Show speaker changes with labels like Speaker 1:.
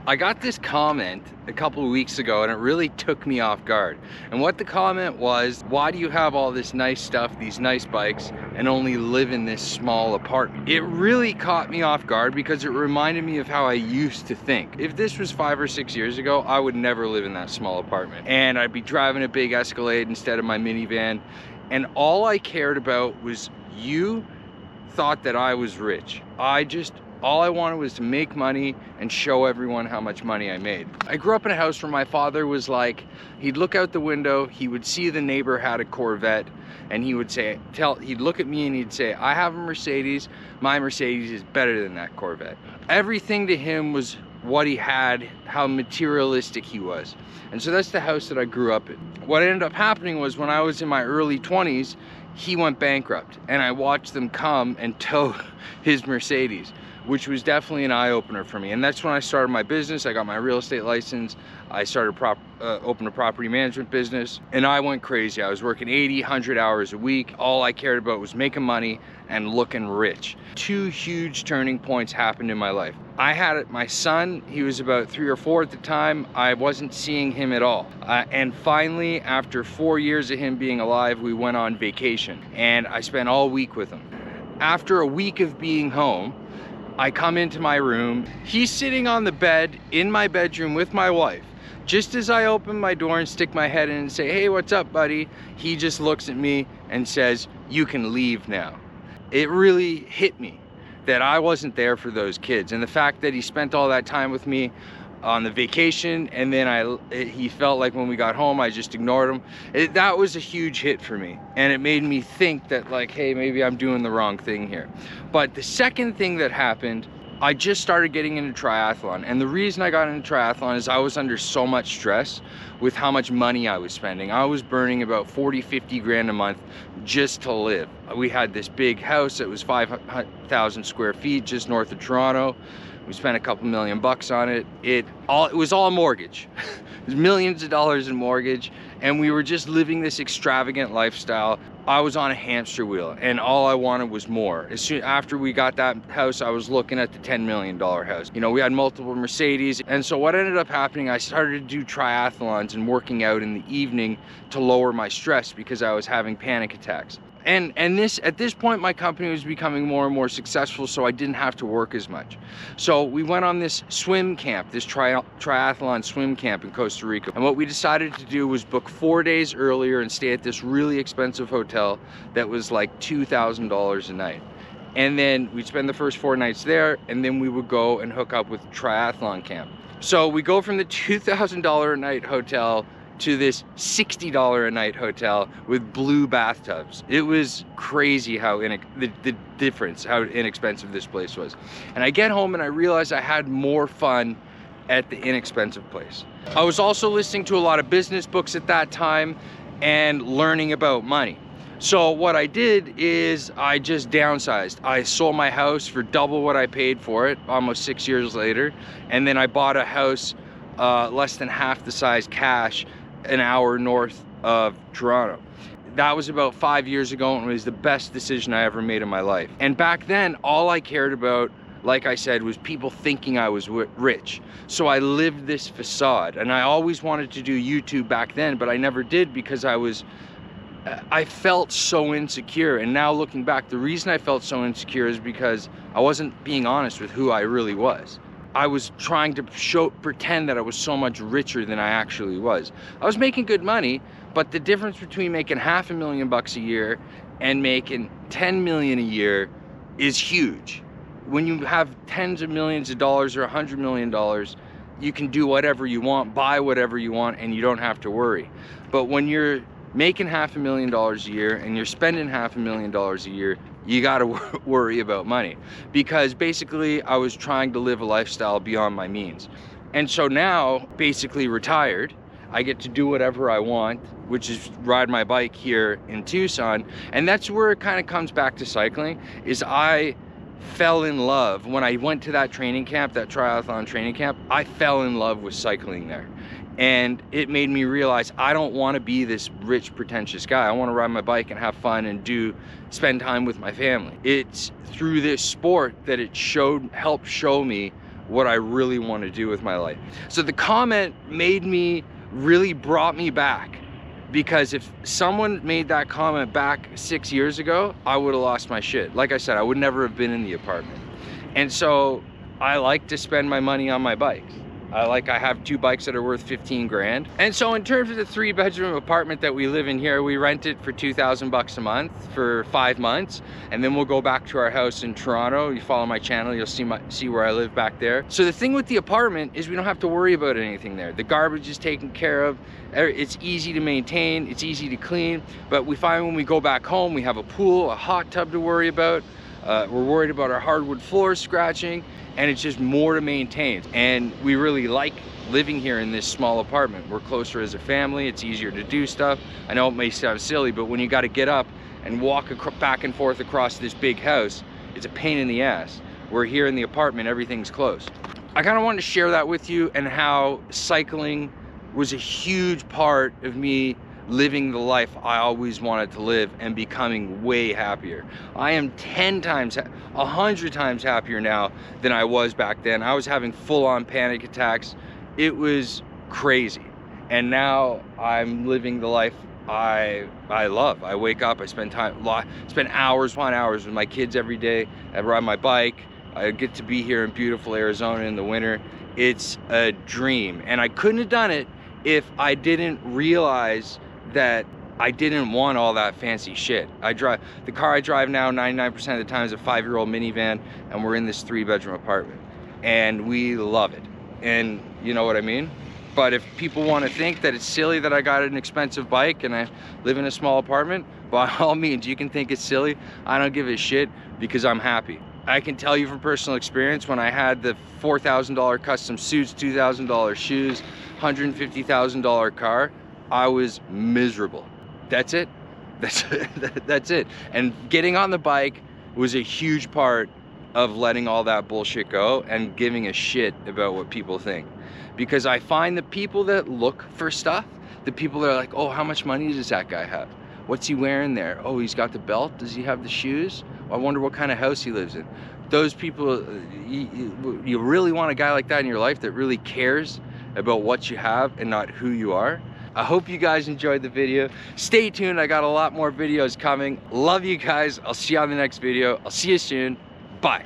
Speaker 1: I got this comment a couple of weeks ago and it really took me off guard. And what the comment was, why do you have all this nice stuff, these nice bikes, and only live in this small apartment? It really caught me off guard because it reminded me of how I used to think. If this was 5 or 6 years ago, I would never live in that small apartment. And I'd be driving a big Escalade instead of my minivan. And all I cared about was you thought that I was rich. All I wanted was to make money and show everyone how much money I made. I grew up in a house where my father was like, he'd look out the window, he would see the neighbor had a Corvette, and he would say, he'd look at me and he'd say, I have a Mercedes, my Mercedes is better than that Corvette. Everything to him was what he had, how materialistic he was. And so that's the house that I grew up in. What ended up happening was when I was in my early 20s, he went bankrupt and I watched them come and tow his Mercedes, which was definitely an eye-opener for me. And that's when I started my business. I got my real estate license. I started opened a property management business, and I went crazy. I was working 80, 100 hours a week. All I cared about was making money and looking rich. Two huge turning points happened in my life. I had my son, he was about 3 or 4 at the time. I wasn't seeing him at all. And finally, after 4 years of him being alive, we went on vacation, and I spent all week with him. After a week of being home, I come into my room. He's sitting on the bed in my bedroom with my wife. Just as I open my door and stick my head in and say, hey, what's up, buddy? He just looks at me and says, you can leave now. It really hit me that I wasn't there for those kids. And the fact that he spent all that time with me on the vacation, and then he felt like when we got home, I just ignored him. That was a huge hit for me. And it made me think that like, hey, maybe I'm doing the wrong thing here. But the second thing that happened, I just started getting into triathlon. And the reason I got into triathlon is I was under so much stress with how much money I was spending. I was burning about 40, 50 grand a month just to live. We had this big house that was 5,000 square feet just north of Toronto. We spent a couple $1,000,000 on it. It was all mortgage. It was millions of dollars in mortgage, and we were just living this extravagant lifestyle. I was on a hamster wheel, and all I wanted was more. As soon after we got that house, I was looking at the $10 million house. You know, we had multiple Mercedes, and so what ended up happening, I started to do triathlons and working out in the evening to lower my stress because I was having panic attacks. And at this point, my company was becoming more and more successful, so I didn't have to work as much. So we went on this swim camp, this triathlon swim camp in Costa Rica. And what we decided to do was book 4 days earlier and stay at this really expensive hotel that was like $2,000 a night. And then we'd spend the first 4 nights there, and then we would go and hook up with triathlon camp. So we go from the $2,000 a night hotel to this $60 a night hotel with blue bathtubs. It was crazy how the difference, how inexpensive this place was. And I get home and I realized I had more fun at the inexpensive place. I was also listening to a lot of business books at that time and learning about money. So what I did is I just downsized. I sold my house for double what I paid for it almost 6 years later. And then I bought a house less than half the size cash an hour north of Toronto. That was about 5 years ago, and it was the best decision I ever made in my life. And back then, all I cared about, like I said, was people thinking I was rich. So I lived this facade, and I always wanted to do YouTube back then, but I never did because I felt so insecure. And now looking back, the reason I felt so insecure is because I wasn't being honest with who I really was. I was trying to pretend that I was so much richer than I actually was. I was making good money, but the difference between making $500,000 a year and making 10 million a year is huge. When you have tens of millions of dollars or $100 million, you can do whatever you want, buy whatever you want, and you don't have to worry. But when you're making $500,000 a year and you're spending $500,000 a year, you gotta worry about money. Because basically I was trying to live a lifestyle beyond my means. And so now, basically retired, I get to do whatever I want, which is ride my bike here in Tucson. And that's where it kind of comes back to cycling, is I fell in love when I went to that training camp, that triathlon training camp. I fell in love with cycling there. And it made me realize I don't want to be this rich, pretentious guy. I want to ride my bike and have fun and spend time with my family. It's through this sport that it helped show me what I really want to do with my life. So the comment really brought me back, because if someone made that comment back 6 years ago, I would have lost my shit. Like I said, I would never have been in the apartment. And so I like to spend my money on my bikes. I have 2 bikes that are worth 15 grand. And so in terms of the 3-bedroom apartment that we live in here, we rent it for 2,000 bucks a month for 5 months. And then we'll go back to our house in Toronto. You follow my channel, you'll see where I live back there. So the thing with the apartment is we don't have to worry about anything there. The garbage is taken care of. It's easy to maintain, it's easy to clean. But we find when we go back home, we have a pool, a hot tub to worry about. We're worried about our hardwood floors scratching, and it's just more to maintain. And we really like living here in this small apartment. We're closer as a family, it's easier to do stuff. I know it may sound silly, but when you got to get up and walk back and forth across this big house, it's a pain in the ass. We're here in the apartment, everything's close. I kind of wanted to share that with you, and how cycling was a huge part of me living the life I always wanted to live and becoming way happier. I am 100 times happier now than I was back then. I was having full-on panic attacks. It was crazy. And now I'm living the life I love. I wake up, I spend hours upon hours with my kids every day. I ride my bike. I get to be here in beautiful Arizona in the winter. It's a dream. And I couldn't have done it if I didn't realize that I didn't want all that fancy shit. The car I drive now 99% of the time is a 5-year-old minivan, and we're in this 3-bedroom apartment, and we love it. And you know what I mean? But if people want to think that it's silly that I got an expensive bike and I live in a small apartment, by all means, you can think it's silly. I don't give a shit, because I'm happy. I can tell you from personal experience, when I had the $4,000 custom suits, $2,000 shoes, $150,000 car, I was miserable. That's it. That's it. And getting on the bike was a huge part of letting all that bullshit go and giving a shit about what people think. Because I find the people that look for stuff, the people that are like, oh, how much money does that guy have? What's he wearing there? Oh, he's got the belt. Does he have the shoes? I wonder what kind of house he lives in. Those people, you really want a guy like that in your life that really cares about what you have and not who you are. I hope you guys enjoyed the video. Stay tuned, I got a lot more videos coming. Love you guys. I'll see you on the next video. I'll see you soon. Bye.